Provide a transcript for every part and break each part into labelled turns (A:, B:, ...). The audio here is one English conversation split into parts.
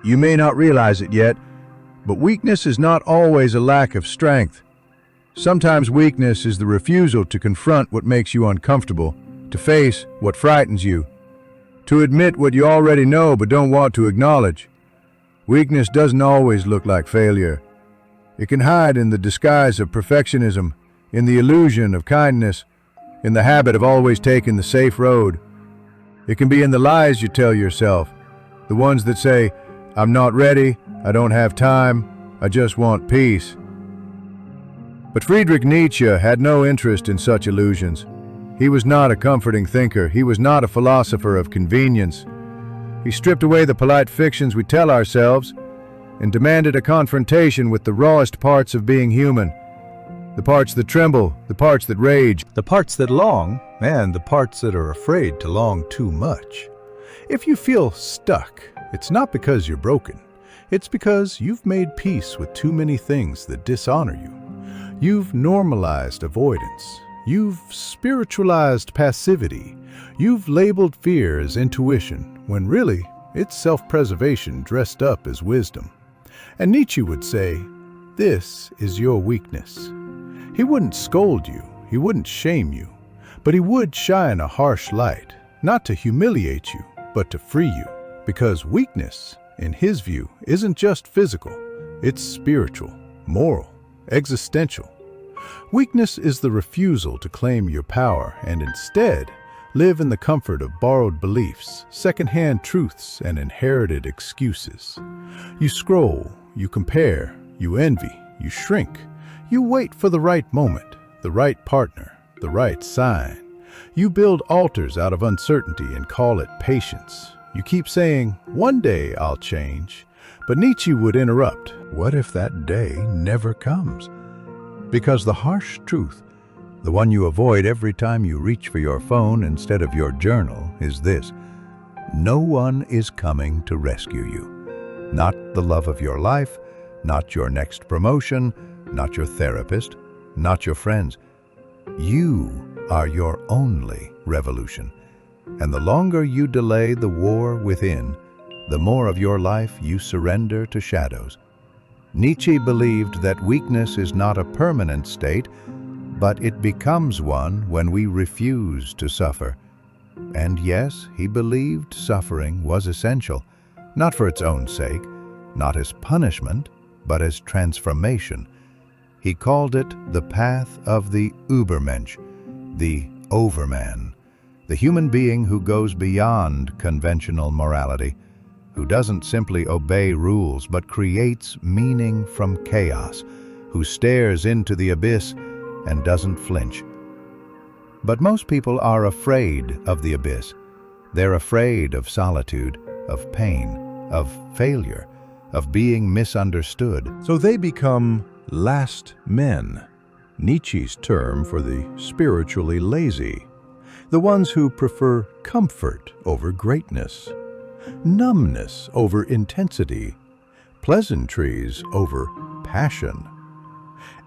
A: You may not realize it yet, but weakness is not always a lack of strength. Sometimes weakness is the refusal to confront what makes you uncomfortable, to face what frightens you, to admit what you already know but don't want to acknowledge. Weakness doesn't always look like failure. It can hide in the disguise of perfectionism, in the illusion of kindness, in the habit of always taking the safe road. It can be in the lies you tell yourself, the ones that say, "I'm not ready, I don't have time, I just want peace." But Friedrich Nietzsche had no interest in such illusions. He was not a comforting thinker. He was not a philosopher of convenience. He stripped away the polite fictions we tell ourselves and demanded a confrontation with the rawest parts of being human. The parts that tremble, the parts that rage,
B: the parts that long, and the parts that are afraid to long too much. If you feel stuck, it's not because you're broken. It's because you've made peace with too many things that dishonor you. You've normalized avoidance. You've spiritualized passivity. You've labeled fear as intuition, when really, it's self-preservation dressed up as wisdom. And Nietzsche would say, "This is your weakness." He wouldn't scold you, he wouldn't shame you, but he would shine a harsh light, not to humiliate you, but to free you. Because weakness, in his view, isn't just physical, it's spiritual, moral, existential. Weakness is the refusal to claim your power and instead live in the comfort of borrowed beliefs, second-hand truths, and inherited excuses. You scroll, you compare, you envy, you shrink. You wait for the right moment, the right partner, the right sign. You build altars out of uncertainty and call it patience. You keep saying, "One day I'll change," but Nietzsche would interrupt. What if that day never comes? Because the harsh truth, the one you avoid every time you reach for your phone instead of your journal, is this: no one is coming to rescue you. Not the love of your life, not your next promotion, not your therapist, not your friends. You are your only revolution. And the longer you delay the war within, the more of your life you surrender to shadows. Nietzsche believed that weakness is not a permanent state, but it becomes one when we refuse to suffer. And yes, he believed suffering was essential, not for its own sake, not as punishment, but as transformation. He called it the path of the Übermensch, the overman, the human being who goes beyond conventional morality, who doesn't simply obey rules but creates meaning from chaos, who stares into the abyss and doesn't flinch. But most people are afraid of the abyss. They're afraid of solitude, of pain, of failure, of being misunderstood. So they become last men, Nietzsche's term for the spiritually lazy, the ones who prefer comfort over greatness, numbness over intensity, pleasantries over passion.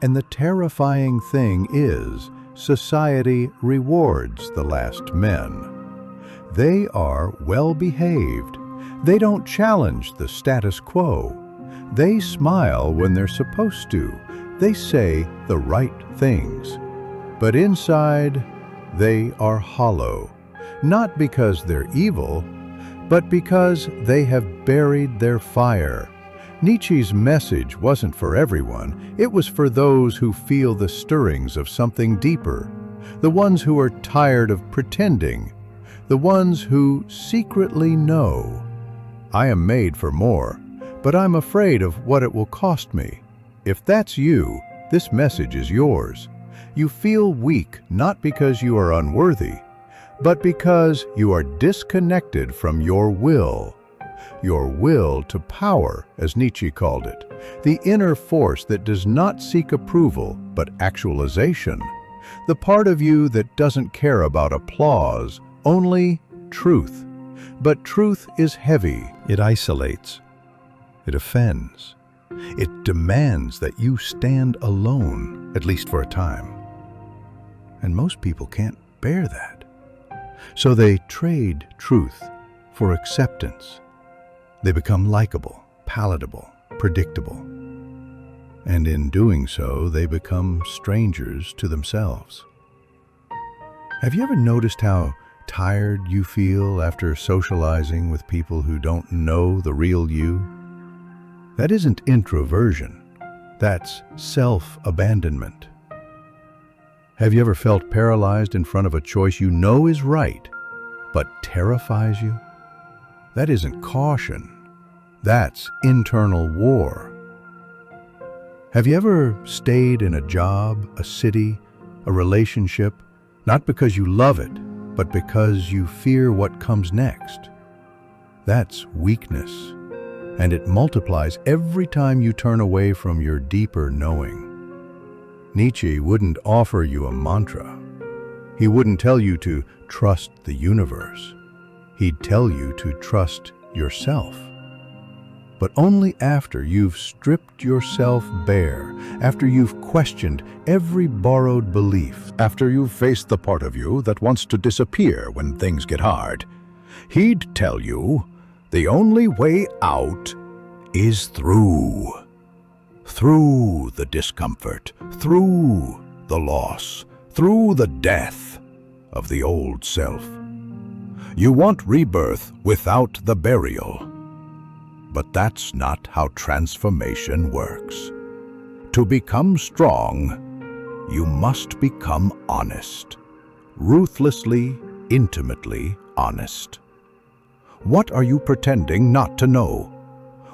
B: And the terrifying thing is, society rewards the last men. They are well-behaved. They don't challenge the status quo. They smile when they're supposed to. They say the right things. But inside, they are hollow, not because they're evil, but because they have buried their fire. Nietzsche's message wasn't for everyone. It was for those who feel the stirrings of something deeper, the ones who are tired of pretending, the ones who secretly know, I am made for more, but I'm afraid of what it will cost me. If that's you, this message is yours. You feel weak not because you are unworthy, but because you are disconnected from your will to power, as Nietzsche called it, the inner force that does not seek approval but actualization, the part of you that doesn't care about applause, only truth. But truth is heavy. It isolates. It offends. It demands that you stand alone, at least for a time. And most people can't bear that. So they trade truth for acceptance. They become likable. palatable, predictable. And in doing so, they become strangers to themselves. Have you ever noticed how tired you feel after socializing with people who don't know the real you? That isn't introversion. That's self-abandonment. Have you ever felt paralyzed in front of a choice you know is right, but terrifies you? That isn't caution. That's internal war. Have you ever stayed in a job, a city, a relationship, not because you love it, but because you fear what comes next? That's weakness, and it multiplies every time you turn away from your deeper knowing. Nietzsche wouldn't offer you a mantra. He wouldn't tell you to trust the universe. He'd tell you to trust yourself. But only after you've stripped yourself bare, after you've questioned every borrowed belief,
C: After you've faced the part of you that wants to disappear when things get hard, he'd tell you the only way out is through. Through the discomfort, through the loss, through the death of the old self. You want rebirth without the burial. But that's not how transformation works. To become strong, you must become honest. Ruthlessly, intimately honest. What are you pretending not to know?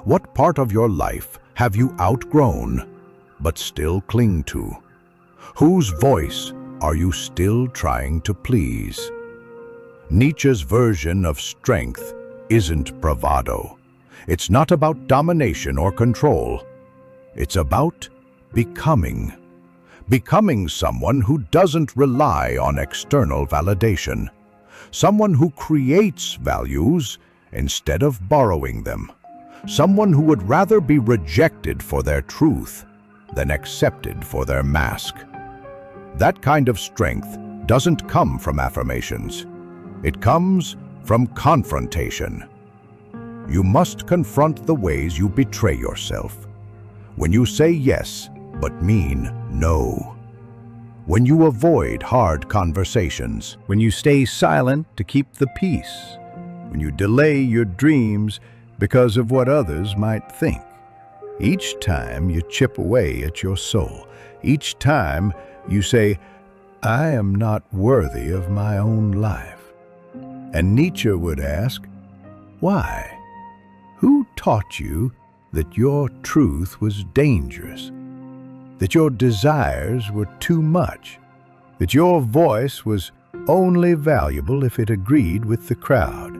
C: What part of your life have you outgrown, but still cling to? Whose voice are you still trying to please? Nietzsche's version of strength isn't bravado. It's not about domination or control. It's about becoming. Becoming someone who doesn't rely on external validation. Someone who creates values instead of borrowing them. Someone who would rather be rejected for their truth than accepted for their mask. That kind of strength doesn't come from affirmations. It comes from confrontation. You must confront the ways you betray yourself. When you say yes, but mean no. When you avoid hard conversations.
A: When you stay silent to keep the peace. When you delay your dreams because of what others might think. Each time you chip away at your soul. Each time you say, I am not worthy of my own life. And Nietzsche would ask, why? Who taught you that your truth was dangerous? That your desires were too much? That your voice was only valuable if it agreed with the crowd?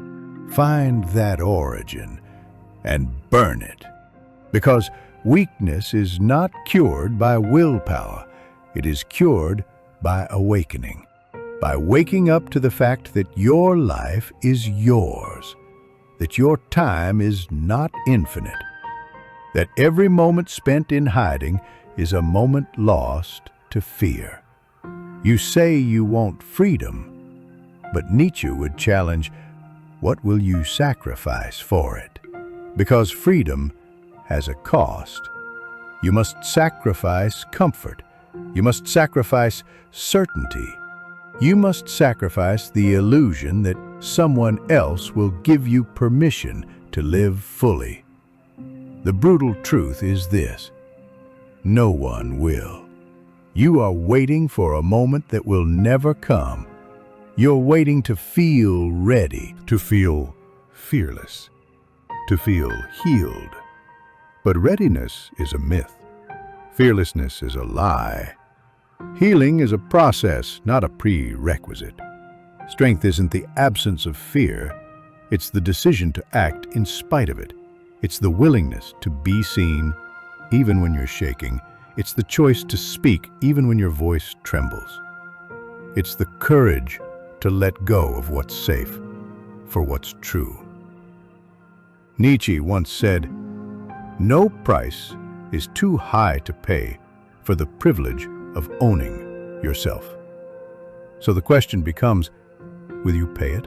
A: Find that origin and burn it. Because weakness is not cured by willpower. It is cured by awakening. By waking up to the fact that your life is yours. That your time is not infinite. That every moment spent in hiding is a moment lost to fear. You say you want freedom, but Nietzsche would challenge, what will you sacrifice for it? Because freedom has a cost. You must sacrifice comfort. You must sacrifice certainty. You must sacrifice the illusion that someone else will give you permission to live fully. The brutal truth is this: no one will. You are waiting for a moment that will never come. You're waiting to feel ready,
B: to feel fearless, to feel healed. But readiness is a myth. Fearlessness is a lie. Healing is a process, not a prerequisite. Strength isn't the absence of fear. It's the decision to act in spite of it. It's the willingness to be seen, even when you're shaking. It's the choice to speak, even when your voice trembles. It's the courage to let go of what's safe for what's true. Nietzsche once said, "No price is too high to pay for the privilege of owning yourself." So the question becomes, will you pay it?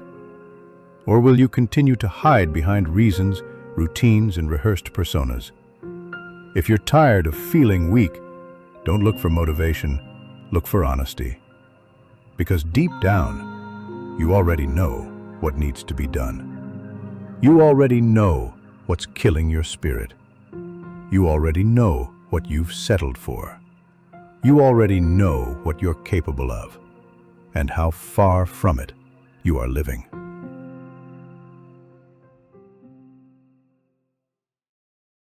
B: Or will you continue to hide behind reasons
A: routines, and rehearsed personas. If you're tired of feeling weak, don't look for motivation, look for honesty. Because deep down, you already know what needs to be done. You already know what's killing your spirit. You already know what you've settled for. You already know what you're capable of, and how far from it you are living.